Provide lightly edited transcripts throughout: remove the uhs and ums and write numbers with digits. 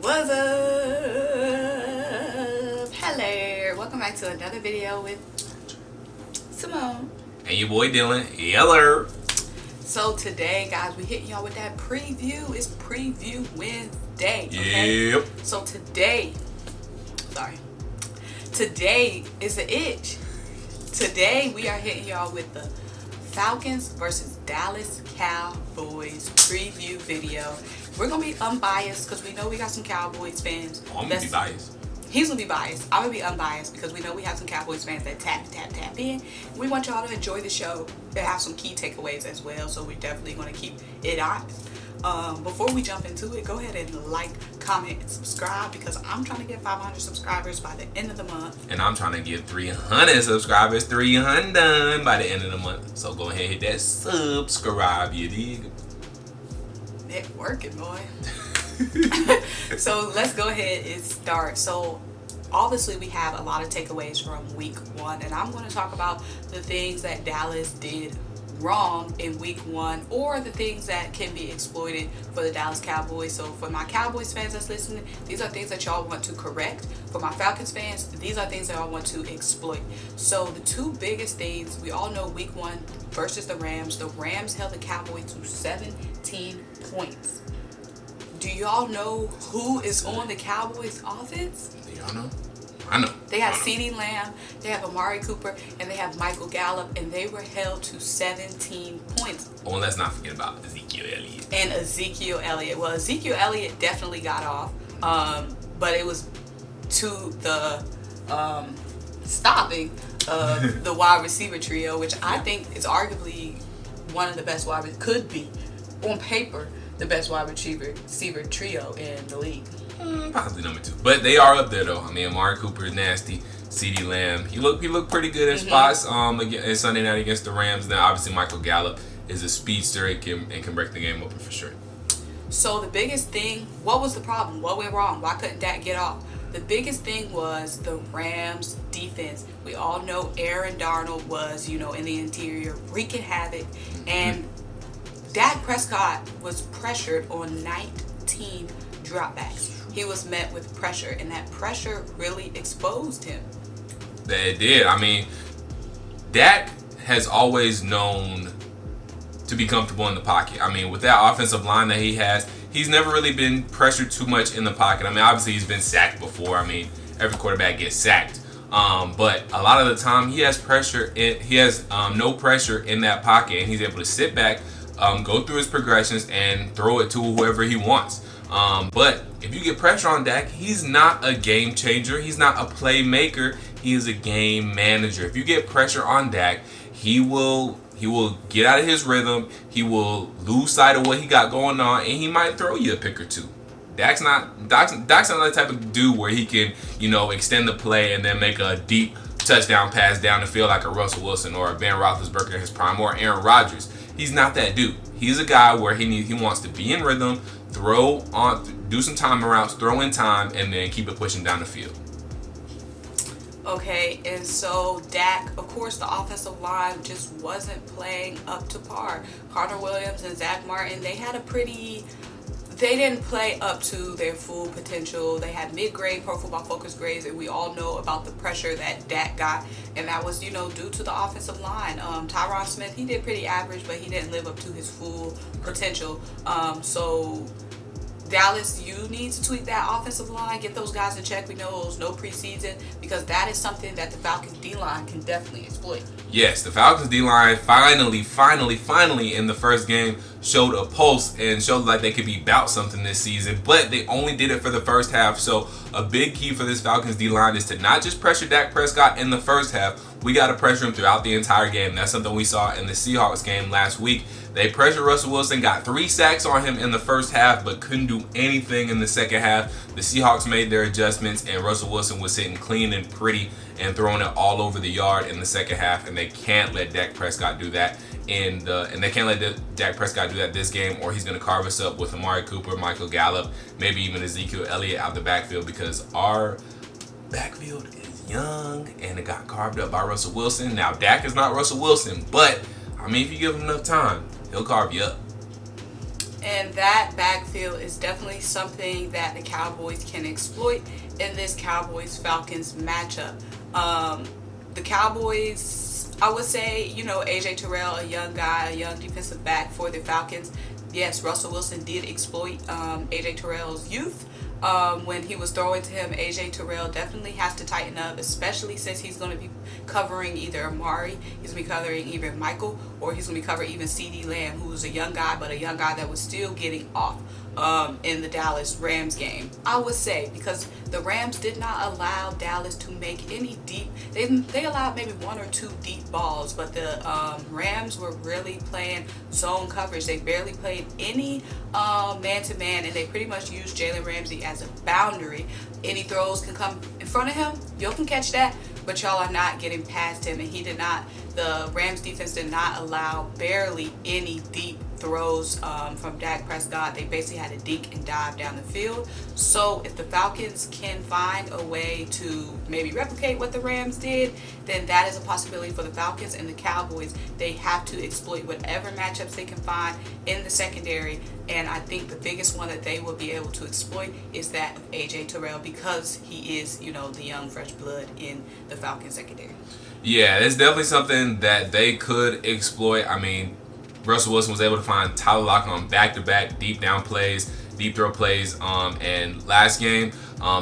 What's up? Hello. Welcome back to another video with Simone. And your boy Dylan. Yeller. So today, guys, we hitting y'all with that preview. It's Preview Wednesday. Okay? Yep. So today is the itch. Today we are hitting y'all with the Falcons versus Dallas Cowboys preview video. We're gonna be unbiased because we know we got some Cowboys fans. I'm gonna be biased. He's gonna be biased. I'm gonna be unbiased because we know we have some Cowboys fans that tap in. We want y'all to enjoy the show. They have some key takeaways as well, so we're definitely gonna keep it honest. Before we jump into it, go ahead and like, comment, and subscribe because I'm trying to get 500 subscribers by the end of the month. And I'm trying to get 300 subscribers, 300 by the end of the month. So go ahead and hit that subscribe, you dig? It working, boy. So let's go ahead and start. So obviously we have a lot of takeaways from week one, and I'm going to talk about the things that Dallas did wrong in week one, or the things that can be exploited for the Dallas Cowboys. So for my Cowboys fans that's listening, these are things that y'all want to correct. For my Falcons fans, these are things that I want to exploit. So the two biggest things, we all know week one versus the Rams held the Cowboys to 17 points. Do y'all know who is on the Cowboys offense? Do y'all know? I know. They have CeeDee Lamb, they have Amari Cooper, and they have Michael Gallup, and they were held to 17 points. Oh, and let's not forget about Ezekiel Elliott. And Ezekiel Elliott. Well, Ezekiel Elliott definitely got off, but it was to the stopping of the wide receiver trio, which I think is arguably one of the best could be, on paper, the best wide receiver trio in the league. Possibly number two. But they are up there, though. I mean, Amari Cooper is nasty. CeeDee Lamb, he looked pretty good in spots against Sunday night against the Rams. Then, obviously, Michael Gallup is a speedster and can break the game open for sure. So, the biggest thing, what was the problem? What went wrong? Why couldn't Dak get off? The biggest thing was the Rams' defense. We all know Aaron Darnold was, in the interior, wreaking havoc. And Dak Prescott was pressured on 19 dropbacks. He was met with pressure, and that pressure really exposed him. It did. I mean, Dak has always known to be comfortable in the pocket. I mean, with that offensive line that he has, he's never really been pressured too much in the pocket. I mean, obviously he's been sacked before. I mean, every quarterback gets sacked. But a lot of the time he has pressure. He has no pressure in that pocket, and he's able to sit back, go through his progressions, and throw it to whoever he wants. But if you get pressure on Dak, he's not a game changer. He's not a playmaker. He is a game manager. If you get pressure on Dak, he will get out of his rhythm. He will lose sight of what he got going on, and he might throw you a pick or two. Dak's not the type of dude where he can, extend the play and then make a deep touchdown pass down the field like a Russell Wilson or a Ben Roethlisberger in his prime or Aaron Rodgers. He's not that dude. He's a guy where he wants to be in rhythm, do some time routes, throw in time, and then keep it pushing down the field. Okay, and so Dak, of course, the offensive line just wasn't playing up to par. Connor Williams and Zach Martin, they didn't play up to their full potential. They had mid-grade Pro Football Focus grades, and we all know about the pressure that Dak got, and that was, due to the offensive line. Tyron Smith, he did pretty average, but he didn't live up to his full potential. So Dallas, you need to tweak that offensive line, get those guys in check. We know it was no preseason, because that is something that the Falcons D-line can definitely exploit. Yes, the Falcons D-line finally in the first game showed a pulse and showed like they could be about something this season, but they only did it for the first half. So a big key for this Falcons D-line is to not just pressure Dak Prescott in the first half. We got to pressure him throughout the entire game. That's something we saw in the Seahawks game last week. They pressured Russell Wilson, got 3 sacks on him in the first half, but couldn't do anything in the second half. The Seahawks made their adjustments, and Russell Wilson was sitting clean and pretty and throwing it all over the yard in the second half, and they can't let Dak Prescott do that. And they can't let Dak Prescott do that this game, or he's going to carve us up with Amari Cooper, Michael Gallup, maybe even Ezekiel Elliott out the backfield, because our backfield is young, and it got carved up by Russell Wilson. Now, Dak is not Russell Wilson, but, I mean, if you give him enough time, he'll carve you up. And that backfield is definitely something that the Cowboys can exploit in this Cowboys-Falcons matchup. The Cowboys, I would say, A.J. Terrell, a young guy, a young defensive back for the Falcons. Yes, Russell Wilson did exploit A.J. Terrell's youth. When he was throwing to him, A.J. Terrell definitely has to tighten up, especially since he's going to be covering either Amari, he's going to be covering either Michael, or he's going to be covering even CeeDee Lamb, who's a young guy, but a young guy that was still getting off in the Dallas Rams game. I would say, because the Rams did not allow Dallas to make any deep, they allowed maybe one or two deep balls, but the Rams were really playing zone coverage. They barely played any man-to-man, and they pretty much used Jalen Ramsey as a boundary. Any throws can come in front of him, you can catch that, but y'all are not getting past him, and the Rams defense did not allow barely any deep throws from Dak Prescott. They basically had to dink and dive down the field. So if the Falcons can find a way to maybe replicate what the Rams did, then that is a possibility for the Falcons. And the Cowboys, they have to exploit whatever matchups they can find in the secondary. And I think the biggest one that they will be able to exploit is that of A.J. Terrell, because he is, the young fresh blood in the Falcons secondary. Yeah, it's definitely something that they could exploit. I mean, Russell Wilson was able to find Tyler Lockett on back-to-back deep down plays, deep throw plays, and last game.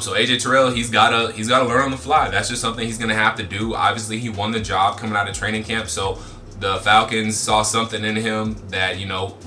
So A.J. Terrell, he's gotta learn on the fly. That's just something he's gonna have to do. Obviously, he won the job coming out of training camp, so the Falcons saw something in him that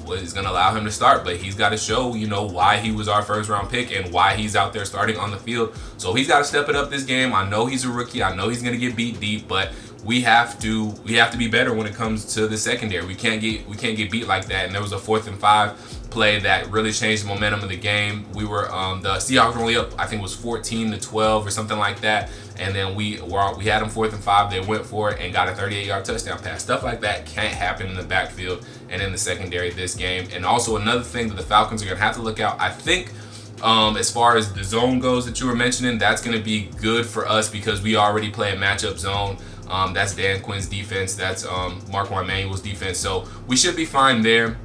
was gonna allow him to start. But he's got to show why he was our first-round pick and why he's out there starting on the field. So he's got to step it up this game. I know he's a rookie. I know he's gonna get beat deep, but we have to be better when it comes to the secondary. We can't get beat like that. And there was a 4th and 5 play that really changed the momentum of the game. We were the Seahawks were only up, I think it was 14-12 or something like that. And then we had them 4th and 5. They went for it and got a 38-yard touchdown pass. Stuff like that can't happen in the backfield and in the secondary this game. And also another thing that the Falcons are gonna have to look out, I think. As far as the zone goes that you were mentioning, that's going to be good for us because we already play a matchup zone. That's Dan Quinn's defense. That's Marquand Manuel's defense. So we should be fine there.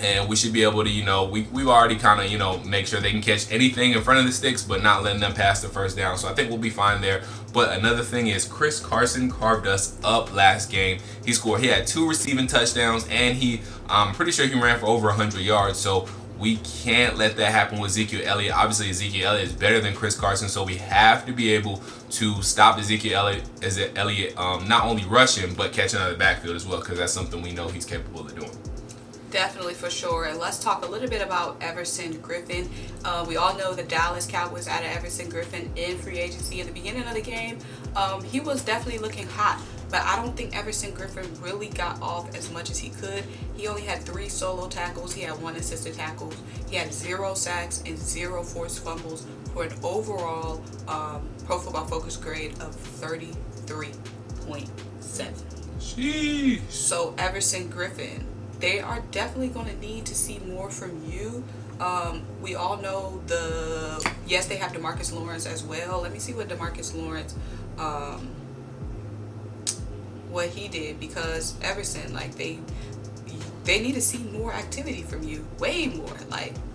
And we should be able to, we've already kind of, make sure they can catch anything in front of the sticks, but not letting them pass the first down. So I think we'll be fine there. But another thing is Chris Carson carved us up last game. He had 2 receiving touchdowns, and I'm pretty sure he ran for over 100 yards. So we can't let that happen with Ezekiel Elliott. Obviously, Ezekiel Elliott is better than Chris Carson, so we have to be able to stop Ezekiel Elliott not only rushing, but catching out of the backfield as well, because that's something we know he's capable of doing. Definitely, for sure. And let's talk a little bit about Everson Griffen. We all know the Dallas Cowboys added Everson Griffen in free agency in the beginning of the game. He was definitely looking hot, but I don't think Everson Griffen really got off as much as he could. He only had 3 solo tackles. He had 1 assisted tackle. He had 0 sacks and 0 forced fumbles for an overall Pro Football Focus grade of 33.7. Sheesh. So Everson Griffen, they are definitely going to need to see more from you. We all know yes, they have Demarcus Lawrence as well. Let me see what Demarcus Lawrence, what he did, because Everson, they need to see more activity from you, way more.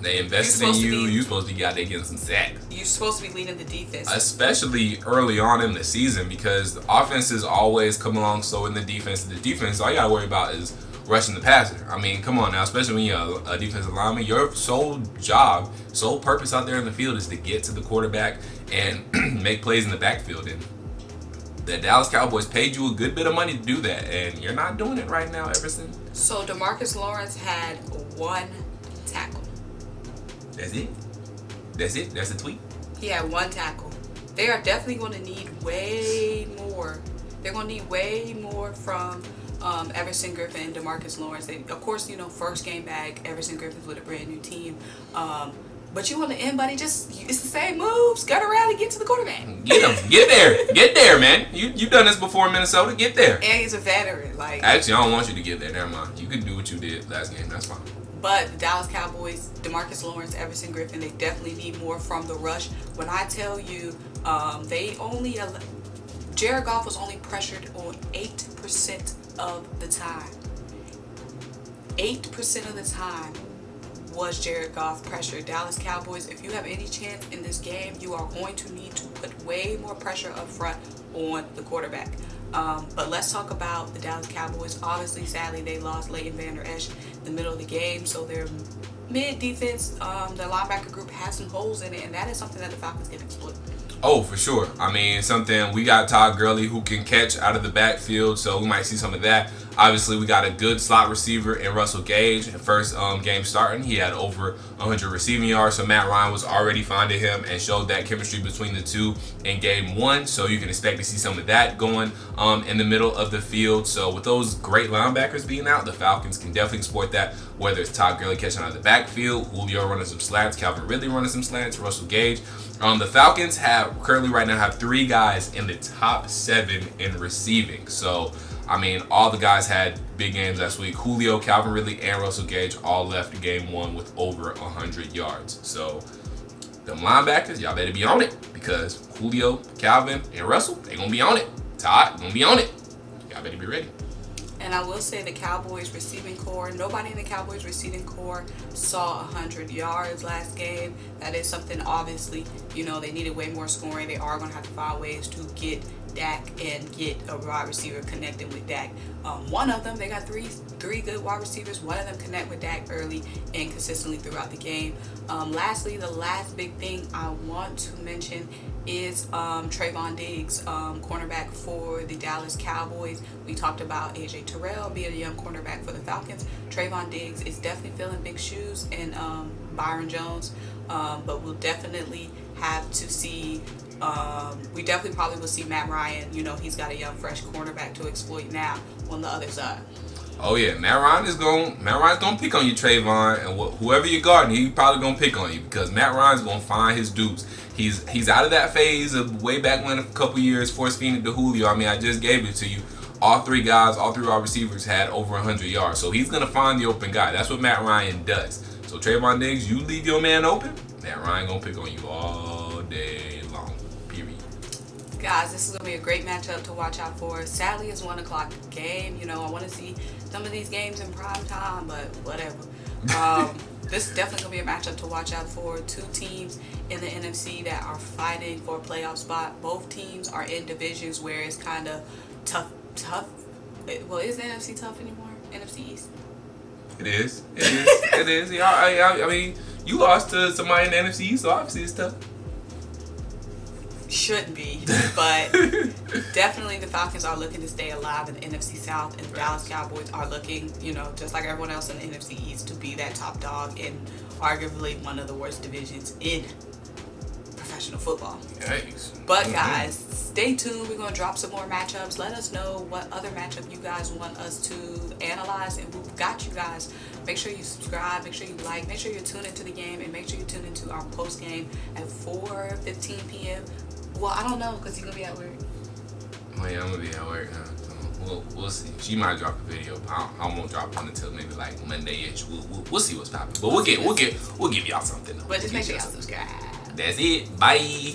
They invested in you. You're supposed to be out there getting some sacks. You're supposed to be leading the defense, especially early on in the season, because the offenses always come along slow in the defense. The defense, all you gotta worry about is rushing the passer. I mean, come on now, especially when you're a defensive lineman, your sole purpose out there in the field is to get to the quarterback and make plays in the backfield. And the Dallas Cowboys paid you a good bit of money to do that, and you're not doing it right now, Everson. So Demarcus Lawrence had 1 tackle. That's it? That's a tweet? He had 1 tackle. They are definitely going to need way more. They're going to need way more from Everson Griffen and Demarcus Lawrence. Of course, first game back, Everson Griffen's with a brand new team. But you want to end, buddy, it's the same moves. Got around and get to the quarterback. Get him. Get there, man. You've done this before in Minnesota. Get there. And he's a veteran. Actually, I don't want you to get there. Never mind. You can do what you did last game. That's fine. But the Dallas Cowboys, Demarcus Lawrence, Everson Griffen, they definitely need more from the rush. When I tell you, Jared Goff was only pressured on 8% of the time. 8% of the time. was Jared Goff pressure. Dallas Cowboys, if you have any chance in this game, you are going to need to put way more pressure up front on the quarterback. But let's talk about the Dallas Cowboys. Obviously, sadly, they lost Leighton Vander Esch in the middle of the game, so their mid defense, the linebacker group has some holes in it, and that is something that the Falcons can exploit. Oh, for sure. I mean, something we got Todd Gurley who can catch out of the backfield, so we might see some of that. Obviously, we got a good slot receiver in Russell Gage. First game starting, he had over 100 receiving yards, so Matt Ryan was already finding him and showed that chemistry between the two in game one. So you can expect to see some of that going in the middle of the field. So with those great linebackers being out, the Falcons can definitely exploit that, whether it's Todd Gurley catching out of the backfield, Julio running some slants, Calvin Ridley running some slants, Russell Gage. The Falcons currently right now have 3 guys in the top 7 in receiving. So, I mean, all the guys had big games last week. Julio, Calvin Ridley, and Russell Gage all left game one with over 100 yards. So, them linebackers, y'all better be on it, because Julio, Calvin, and Russell, they going to be on it. Todd, going to be on it. Y'all better be ready. And I will say the Cowboys receiving core, nobody in the Cowboys receiving core saw 100 yards last game. That is something, obviously, they needed way more scoring. They are going to have to find ways to get Dak and get a wide receiver connecting with Dak. One of them, they got three good wide receivers. One of them connect with Dak early and consistently throughout the game. Lastly, the last big thing I want to mention is Trayvon Diggs, cornerback for the Dallas Cowboys. We talked about AJ Terrell being a young cornerback for the Falcons. Trayvon Diggs is definitely filling big shoes in Byron Jones, but we'll definitely have to see. We definitely probably will see Matt Ryan. He's got a young, fresh cornerback to exploit now on the other side. Oh yeah, Matt Ryan's gonna pick on you, Trayvon, and whoever you're guarding, he probably gonna pick on you, because Matt Ryan's gonna find his dudes. He's out of that phase of way back when, a couple years, force feeding to Julio. I mean, I just gave it to you. All 3 wide receivers had over 100 yards, so he's gonna find the open guy. That's what Matt Ryan does. So Trayvon Diggs, you leave your man open, Matt Ryan gonna pick on you all day long. Period. Guys, this is going to be a great matchup to watch out for. Sadly, it's 1 o'clock game. I want to see some of these games in prime time, but whatever. This is definitely going to be a matchup to watch out for. 2 teams in the NFC that are fighting for a playoff spot. Both teams are in divisions where it's kind of tough. Well, is the NFC tough anymore? NFC East? It is. It is. Yeah, I mean, you lost to somebody in the NFC East, so obviously it's tough. Shouldn't be, but definitely the Falcons are looking to stay alive in the NFC South, and the Dallas Cowboys are looking, just like everyone else in the NFC East, to be that top dog in arguably one of the worst divisions in professional football. Yikes. But guys, stay tuned. We're going to drop some more matchups. Let us know what other matchup you guys want us to analyze, and we've got you guys. Make sure you subscribe, make sure you like, make sure you tune into the game, and make sure you tune into our post game at 4:15 p.m. Well, I don't know, because you're going to be at work. Oh yeah, I'm gonna be at work. We'll see. She might drop a video. I won't drop one until maybe like Monday-ish. We'll see what's popping. But we'll give y'all something. But just make sure y'all subscribe. That's it. Bye.